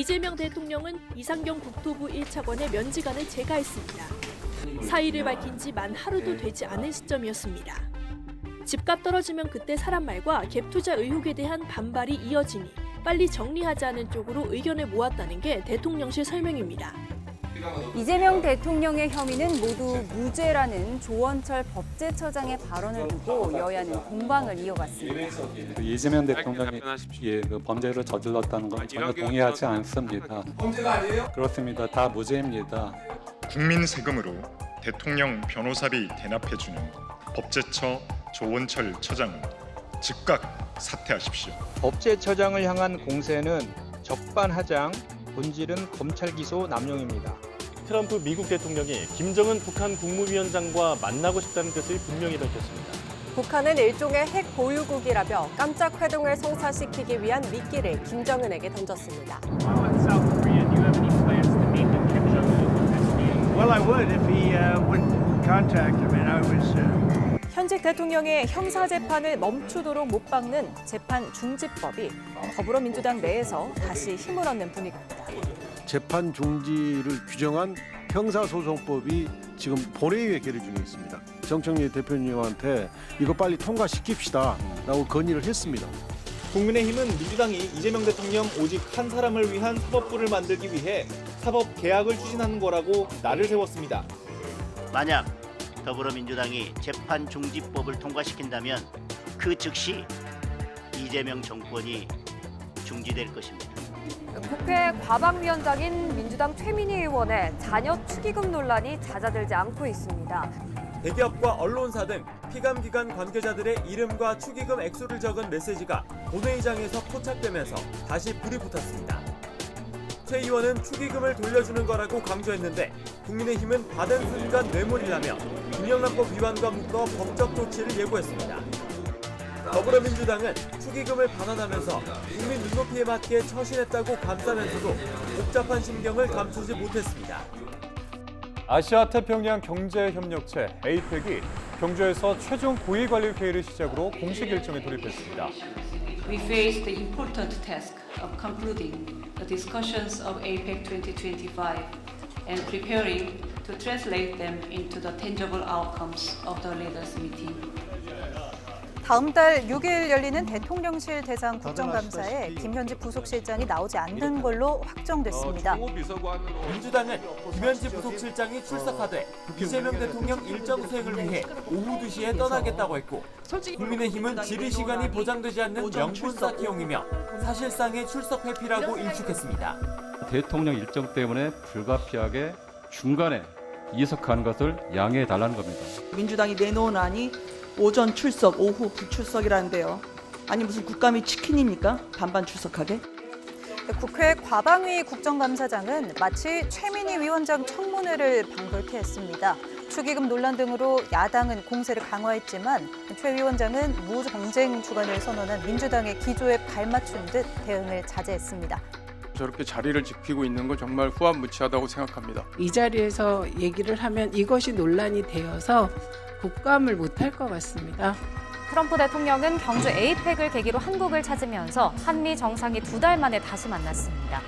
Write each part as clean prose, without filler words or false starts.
이재명 대통령은 이상경 국토부 1차관의 면직안을 제거했습니다. 사의를 밝힌 지 만 하루도 되지 않은 시점이었습니다. 집값 떨어지면 그때 사람 말과 갭 투자 의혹에 대한 반발이 이어지니 빨리 정리하자는 쪽으로 의견을 모았다는 게 대통령실 설명입니다. 이재명 대통령의 혐의는 모두 무죄라는 조원철 법제처장의 발언을 두고 여야는 공방을 이어갔습니다. 이재명 대통령이 범죄를 저질렀다는 건 전혀 동의하지 않습니다. 범죄가 아니에요? 그렇습니다. 다 무죄입니다. 국민 세금으로 대통령 변호사비 대납해주는 법제처 조원철 처장은 즉각 사퇴하십시오. 법제처장을 향한 공세는 적반하장, 본질은 검찰 기소 남용입니다. 트럼프 미국 대통령이 김정은 북한 국무위원장과 만나고 싶다는 뜻을 분명히 밝혔습니다. 북한은 일종의 핵 보유국이라며 깜짝 회동을 성사시키기 위한 미끼를 김정은에게 던졌습니다. 현직 대통령의 형사재판을 멈추도록 못 박는 재판중지법이 더불어민주당 내에서 다시 힘을 얻는 분위기입니다. 재판 중지를 규정한 형사소송법이 지금 본회의에 계류 중에 있습니다. 정청래 대표님한테 이거 빨리 통과시킵시다 라고 건의를 했습니다. 국민의힘은 민주당이 이재명 대통령 오직 한 사람을 위한 사법부를 만들기 위해 사법개혁을 추진하는 거라고 날을 세웠습니다. 만약 더불어민주당이 재판중지법을 통과시킨다면 그 즉시 이재명 정권이 중지될 것입니다. 국회 과방위원장인 민주당 최민희 의원의 자녀 축의금 논란이 잦아들지 않고 있습니다. 대기업과 언론사 등 피감기관 관계자들의 이름과 축의금 액수를 적은 메시지가 본회의장에서 포착되면서 다시 불이 붙었습니다. 최 의원은 축의금을 돌려주는 거라고 강조했는데 국민의힘은 받은 순간 뇌물이라며 김영란법 위반과 묶어 법적 조치를 예고했습니다. 더불어민주당은 축의금을 반환하면서 국민 눈높이에 맞게 처신했다고 감싸면서도 복잡한 심경을 감추지 못했습니다. 아시아 태평양 경제협력체 APEC이 경주에서 최종 고위관리 회의를 시작으로 공식 일정에 돌입했습니다. We face the important task of concluding the discussions of APEC 2025 and preparing to translate them into the tangible outcomes of the leaders' meeting. 다음 달 6일 열리는 대통령실 대상 국정감사에 김현지 부속실장이 나오지 않는 걸로 확정됐습니다. 민주당은 김현지 부속실장이 출석하되 이재명 대통령 일정 수행을 위해 오후 2시에 떠나겠다고 했고 국민의힘은 질의 시간이 보장되지 않는 명분 쌓기용이며 사실상의 출석 회피라고 일축했습니다. 대통령 일정 때문에 불가피하게 중간에 이석하는 것을 양해해달라는 겁니다. 민주당이 내놓은 안이 오전 출석, 오후 불출석이라는데요. 아니 무슨 국감이 치킨입니까? 반반 출석하게? 국회 과방위 국정감사장은 마치 최민희 위원장 청문회를 방불케 했습니다. 축의금 논란 등으로 야당은 공세를 강화했지만 최 위원장은 무경쟁 주관을 선언한 민주당의 기조에 발맞춘 듯 대응을 자제했습니다. 저렇게 자리를 지키고 있는 건 정말 후한무치하다고 생각합니다. 이 자리에서 얘기를 하면 이것이 논란이 되어서 국감을 못할 것 같습니다. 트럼프 대통령은 경주 APEC을 계기로 한국을 찾으면서 한미 정상이 2달 만에 다시 만났습니다.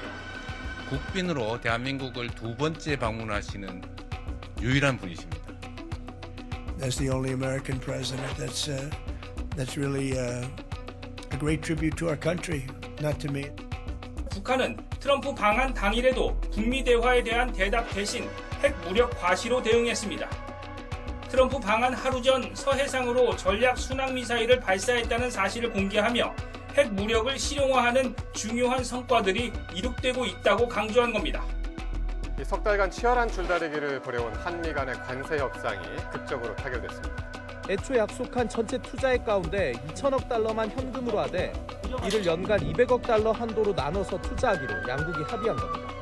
국빈으로 대한민국을 두 번째 방문하시는 유일한 분이십니다. That's the only American president. That's really a great tribute to our country, not to me. 북한은 트럼프 방한 당일에도 북미 대화에 대한 대답 대신 핵 무력 과시로 대응했습니다. 트럼프 방한 하루 전 서해상으로 전략 순항미사일을 발사했다는 사실을 공개하며 핵 무력을 실용화하는 중요한 성과들이 이룩되고 있다고 강조한 겁니다. 석 달간 치열한 줄다리기를 벌여온 한미 간의 관세 협상이 극적으로 타결됐습니다. 애초 약속한 전체 투자액 가운데 2천억 달러만 현금으로 하되 이를 연간 200억 달러 한도로 나눠서 투자하기로 양국이 합의한 겁니다.